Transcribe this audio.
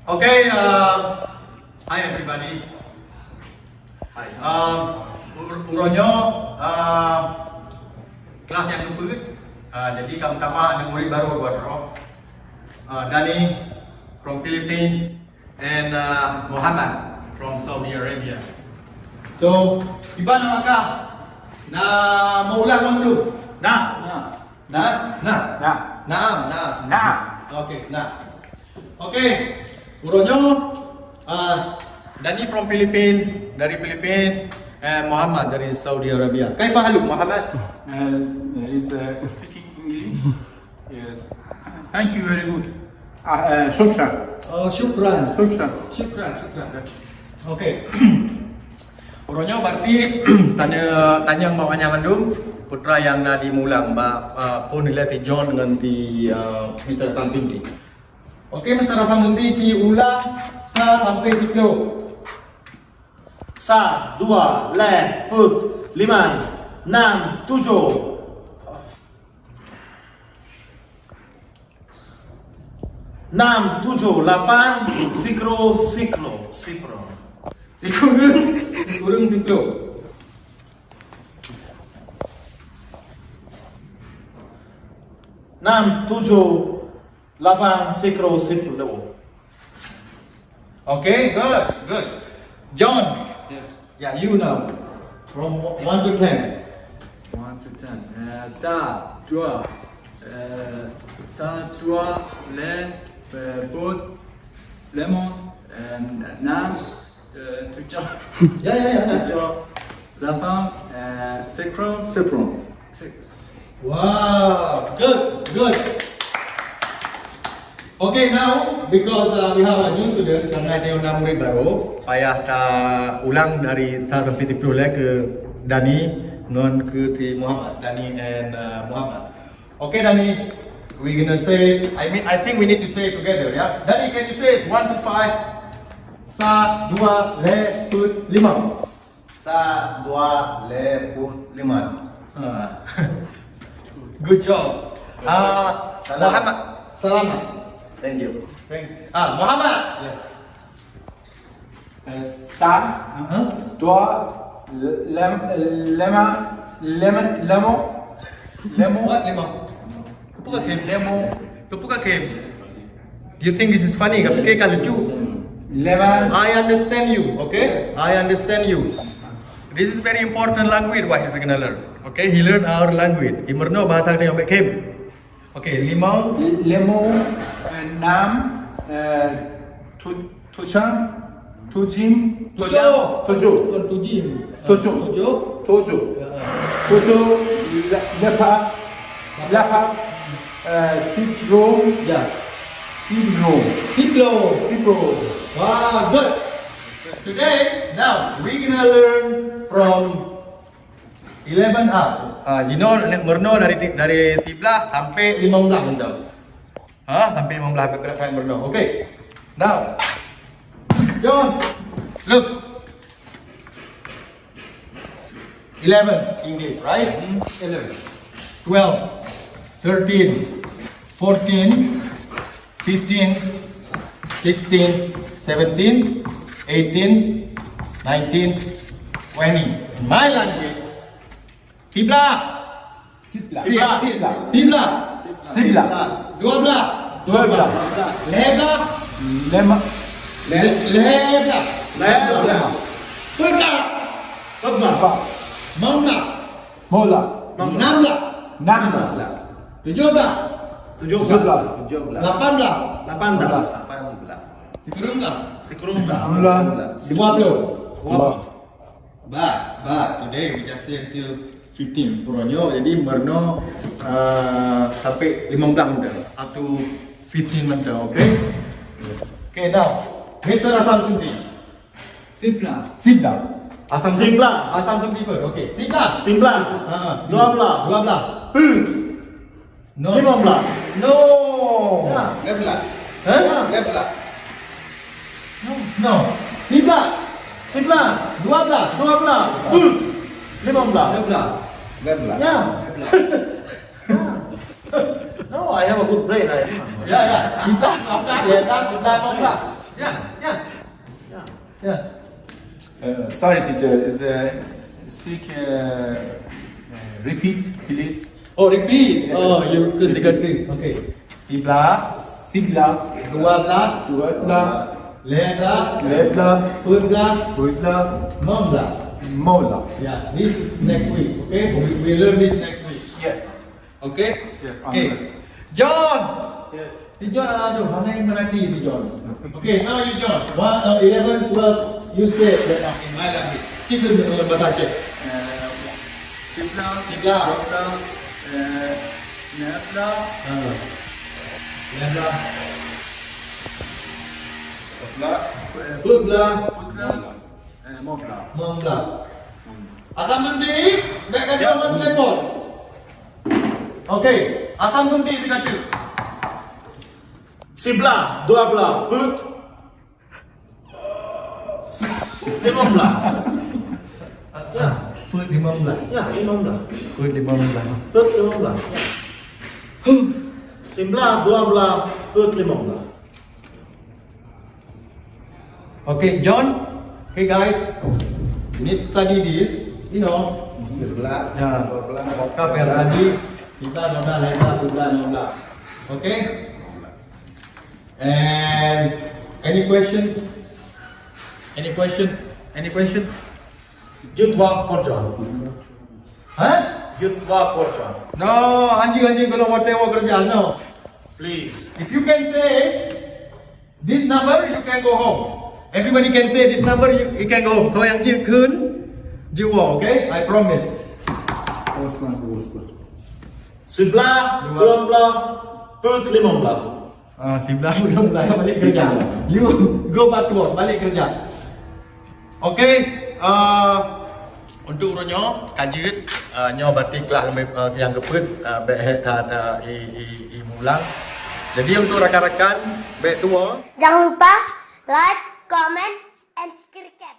Okay, hi everybody. Hi. Uronyo kelas yang keempat. Jadi kamu-kamu ada murid baru buat roh. Dani from Philippines and Muhammad from Saudi Arabia. So, iba na maka na maulang dulu. Nah. Okay, Okay, Uronyo, Dani from Philippines, dari Philippines, and Muhammad dari Saudi Arabia. Kaifa haluk Muhammad? Is speaking English? Yes. Thank you very good. Shukran. Oh, syukran. Shukran. Okay. Uronyo berarti tanya mawanya mandum putra yang nadi mulang pun nilai ti John dengan ti Mr. Santinti. Okey, Mr. Santinti ti ulang sa sampai 10. 1, 2, 3, 4, 5, 6, 7. 6, 7, 8, sikro. Kurang 10. 6, 7, 8, sikro. Okay, good. John, Yes. yeah, you now. From 1 to 10. 1 to 10. Ça, toi, lait, pot, lemon, nam, tujo, Yeah. lapin, citron. Wow, good. Okay, now because we have a new student karena dia undang murid baru, payah ulang dari 1 sampai 10 ke Dani non ke ti Muhammad, Dani and Muhammad. Okay, Dani, we gonna say, I think we need to say it together, yeah. Dani, can you say it? 1 to 5? Sa, dua, le, put, lima. Sa, dua, le, put, lima. Good job. Muhammad, selamat. Thank you. Muhammad. Yes. Ça, toi, lemon. What lemon? Kepuka kem. You think this is funny? Kapike ka lucu. Lemon. I understand you, okay? I understand you. This is very important language what he's gonna learn. Okay, he learn our language. Imerno bahasa dia ambek kem. Okay, limau, Lemon. Nam. Tujan. Tujim. Tojo. Tojo. Bukan tujim. Tojo. Tojo. Tojo. Lapa. Citron. Ya. Citron. Tiplo. Wow, good. Today, now we gonna learn from 11 up. You know, merno dari 13 sampai 15 benda. Sampai 15 pergerakan merno. Okay. Now, John, look. 11 English, right? 12, 13, 14, 15, 16, 17, 18, 19, 20. In my language, Sibla. Sibla. 12. Lebla. Lemon. Lebla. Putla. Mamla. Mola. Namla. Namla. 17. 17. 18. 18. Sikurungla. Mola. 20. But today we just say until 15 Puronyo, jadi merno sampai 15 benda atau 15 benda, okay? Okay, now Mr. Asam Sundi. Sibla. Asam Sundi first, okay. Sibla. 12. 12. Put. No. 15. No. Lebla. Huh? No. Sibla. 11. 12. 12. Put. 15. Lebla. Yeah. No, I have a good brain. Ya. Kita 15. Yeah, yeah. Yeah. Yeah. Sorry, teacher. Speak. Repeat, please. Oh, repeat. Oh, you could Okay. 11, 11, 12, 12, 13, 13, 14, 14, 15. 15. Yeah, this is next week. Okay, we learn this next week. Yes. Okay. Yes, Okay. understood. John. Si John, aduh, mana yang merhati ni John? Okay, now you John. 11, 12, you say that in my language. Kita baca je. 11, 13, 15. Asam gundi, baik kata orang telepon. Okey, asam gundi dia kata. 11, 12, put 15. Ya, Put 15. ya 15. Put 15. Put 15. Ya. 11, 12, put 15. Okay, John. Okay, guys. You need to study this. You know. 11, Ya. 12, Kau yang tadi kita dah lepas 12. Okay. And any question? Any question? Any question? Jutwa korja. Huh? Jutwa korja. No, anjing kalau mau tewak kerja, no. Please. If you can say this number, you can go home. Everybody can say this number, you can go home. Kau yang dia kun, jiwa, okay? I promise. 11, 12, put 15. Sebelah belum balik kerja. You go back to work, balik kerja. Okay. Untuk urunyo kajut nyo batiklah yang keput baik ada i mulang. Jadi untuk rakan-rakan baik tua Jangan lupa like, comment, and subscribe.